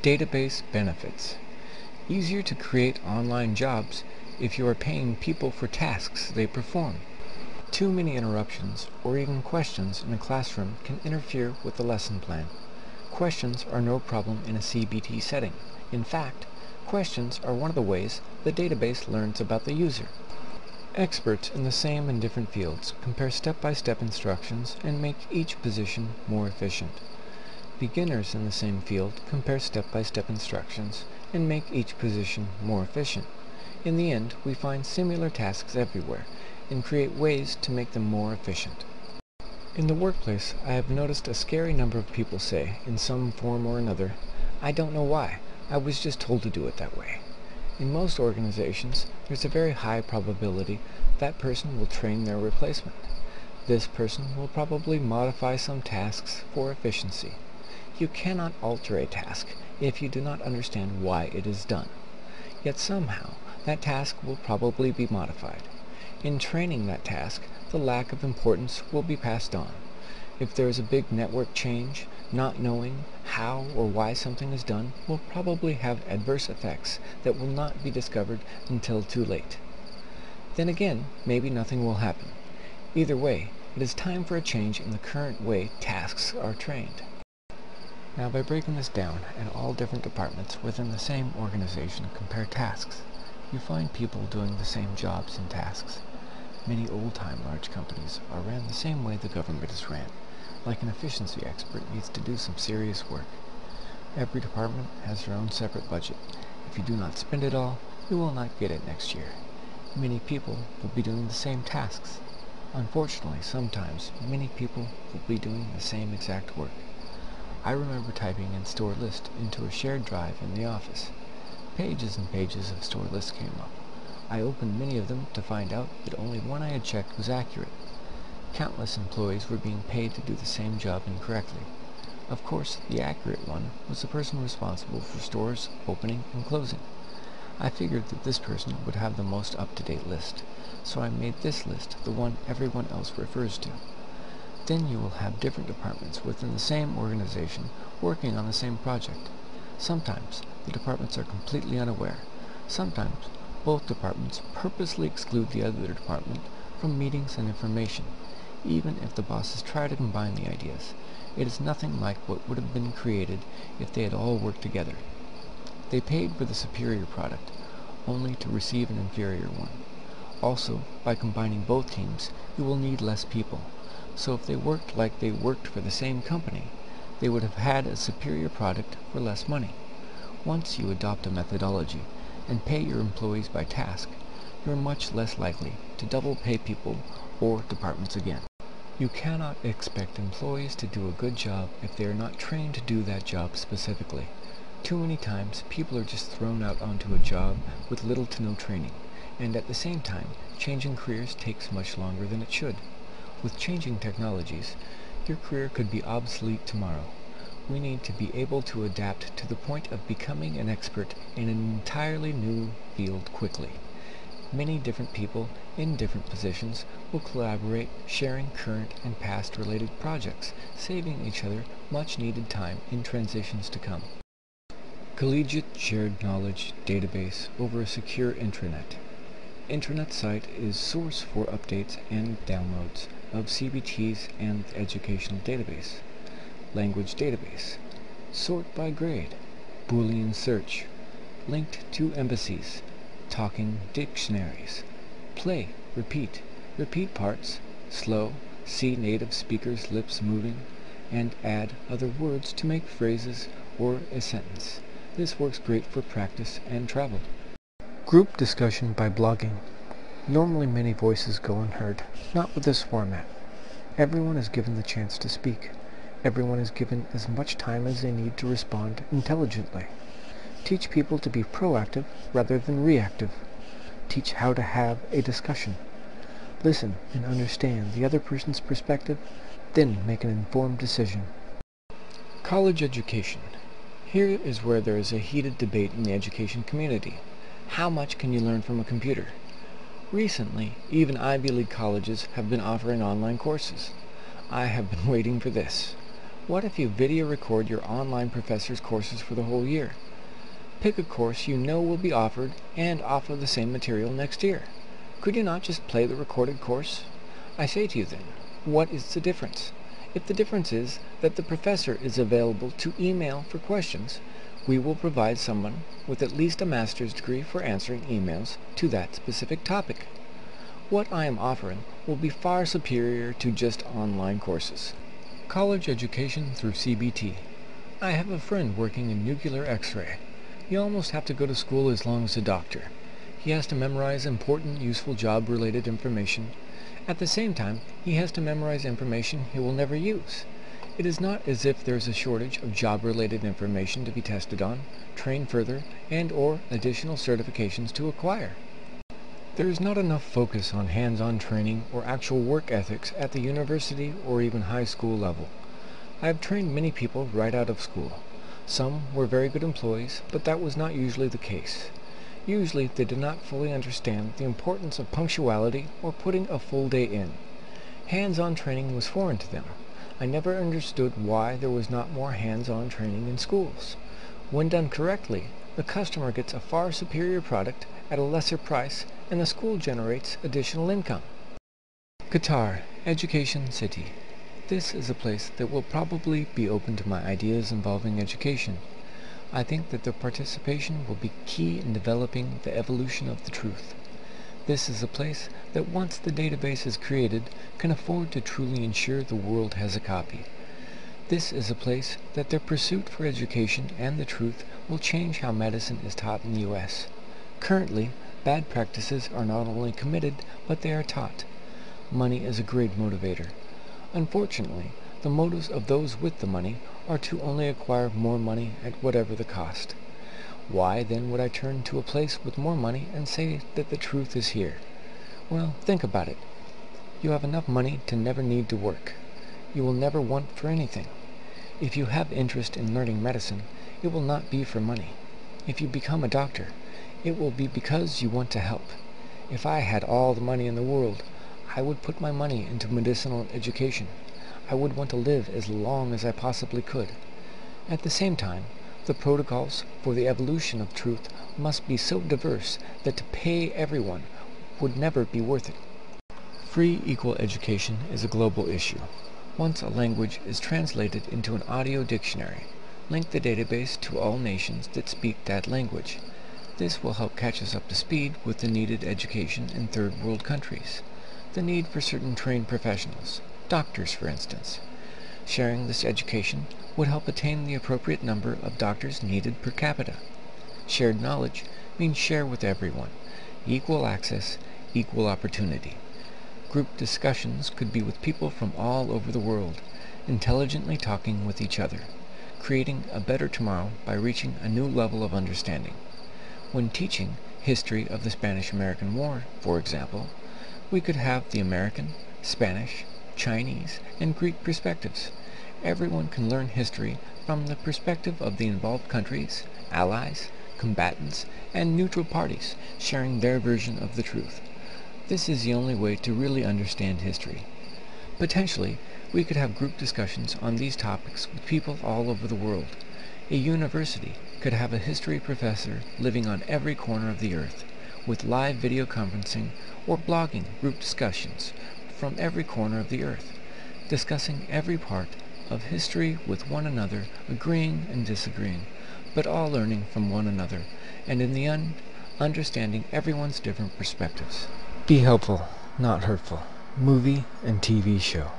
Database benefits. Easier to create online jobs if you are paying people for tasks they perform. Too many interruptions or even questions in a classroom can interfere with the lesson plan. Questions are no problem in a CBT setting. In fact, questions are one of the ways the database learns about the user. Experts in the same and different fields compare step-by-step instructions and make each position more efficient. Beginners in the same field compare step-by-step instructions and make each position more efficient. In the end, we find similar tasks everywhere and create ways to make them more efficient. In the workplace, I have noticed a scary number of people say, in some form or another, "I don't know why, I was just told to do it that way." In most organizations, there's a very high probability that person will train their replacement. This person will probably modify some tasks for efficiency. You cannot alter a task if you do not understand why it is done. Yet somehow, that task will probably be modified. In training that task, the lack of importance will be passed on. If there is a big network change, not knowing how or why something is done will probably have adverse effects that will not be discovered until too late. Then again, maybe nothing will happen. Either way, it is time for a change in the current way tasks are trained. Now, by breaking this down and all different departments within the same organization compare tasks, you find people doing the same jobs and tasks. Many old-time large companies are ran the same way the government is ran, like an efficiency expert needs to do some serious work. Every department has their own separate budget. If you do not spend it all, you will not get it next year. Many people will be doing the same tasks. Unfortunately, sometimes many people will be doing the same exact work. I remember typing in store list into a shared drive in the office. Pages and pages of store lists came up. I opened many of them to find out that only one I had checked was accurate. Countless employees were being paid to do the same job incorrectly. Of course, the accurate one was the person responsible for stores opening and closing. I figured that this person would have the most up-to-date list, so I made this list the one everyone else refers to. Then you will have different departments within the same organization working on the same project. Sometimes the departments are completely unaware. Sometimes both departments purposely exclude the other department from meetings and information. Even if the bosses try to combine the ideas, it is nothing like what would have been created if they had all worked together. They paid for the superior product, only to receive an inferior one. Also, by combining both teams, you will need less people. So if they worked like they worked for the same company, they would have had a superior product for less money. Once you adopt a methodology and pay your employees by task, you are much less likely to double pay people or departments again. You cannot expect employees to do a good job if they are not trained to do that job specifically. Too many times, people are just thrown out onto a job with little to no training, and at the same time, changing careers takes much longer than it should. With changing technologies, your career could be obsolete tomorrow. We need to be able to adapt to the point of becoming an expert in an entirely new field quickly. Many different people in different positions will collaborate, sharing current and past related projects, saving each other much needed time in transitions to come. Collegiate shared knowledge database over a secure intranet. Intranet site is source for updates and downloads of CBTs and educational database. Language database. Sort by grade. Boolean search. Linked to embassies. Talking dictionaries. Play, repeat. Repeat parts. Slow. See native speakers' lips moving. And add other words to make phrases or a sentence. This works great for practice and travel. Group discussion by blogging. Normally many voices go unheard. Not with this format. Everyone is given the chance to speak. Everyone is given as much time as they need to respond intelligently. Teach people to be proactive rather than reactive. Teach how to have a discussion. Listen and understand the other person's perspective, then make an informed decision. College education. Here is where there is a heated debate in the education community. How much can you learn from a computer? Recently, even Ivy League colleges have been offering online courses. I have been waiting for this. What if you video record your online professor's courses for the whole year? Pick a course you know will be offered and offer the same material next year. Could you not just play the recorded course? I say to you then, what is the difference? If the difference is that the professor is available to email for questions, we will provide someone with at least a master's degree for answering emails to that specific topic. What I am offering will be far superior to just online courses. College education through CBT. I have a friend working in nuclear X-ray. You almost have to go to school as long as a doctor. He has to memorize important, useful job-related information. At the same time, he has to memorize information he will never use. It is not as if there is a shortage of job-related information to be tested on, train further, and/or additional certifications to acquire. There is not enough focus on hands-on training or actual work ethics at the university or even high school level. I have trained many people right out of school. Some were very good employees, but that was not usually the case. Usually they did not fully understand the importance of punctuality or putting a full day in. Hands-on training was foreign to them. I never understood why there was not more hands-on training in schools. When done correctly, the customer gets a far superior product at a lesser price, and the school generates additional income. Qatar, Education City. This is a place that will probably be open to my ideas involving education. I think that their participation will be key in developing the evolution of the truth. This is a place that once the database is created can afford to truly ensure the world has a copy. This is a place that their pursuit for education and the truth will change how medicine is taught in the U.S. Currently, bad practices are not only committed, but they are taught. Money is a great motivator. Unfortunately, the motives of those with the money are to only acquire more money at whatever the cost. Why then would I turn to a place with more money and say that the truth is here? Well, think about it. You have enough money to never need to work. You will never want for anything. If you have interest in learning medicine, it will not be for money. If you become a doctor, it will be because you want to help. If I had all the money in the world, I would put my money into medicinal education. I would want to live as long as I possibly could. At the same time, the protocols for the evolution of truth must be so diverse that to pay everyone would never be worth it. Free equal education is a global issue. Once a language is translated into an audio dictionary, link the database to all nations that speak that language. This will help catch us up to speed with the needed education in third world countries. The need for certain trained professionals, doctors for instance. Sharing this education would help attain the appropriate number of doctors needed per capita. Shared knowledge means share with everyone. Equal access, equal opportunity. Group discussions could be with people from all over the world, intelligently talking with each other, creating a better tomorrow by reaching a new level of understanding. When teaching history of the Spanish-American War, for example, we could have the American, Spanish, Chinese, and Greek perspectives. Everyone can learn history from the perspective of the involved countries, allies, combatants, and neutral parties sharing their version of the truth. This is the only way to really understand history. Potentially, we could have group discussions on these topics with people all over the world. A university could have a history professor living on every corner of the earth, with live video conferencing or blogging group discussions from every corner of the earth, discussing every part of history with one another, agreeing and disagreeing, but all learning from one another, and in the end, understanding everyone's different perspectives. Be helpful, not hurtful. Movie and TV show.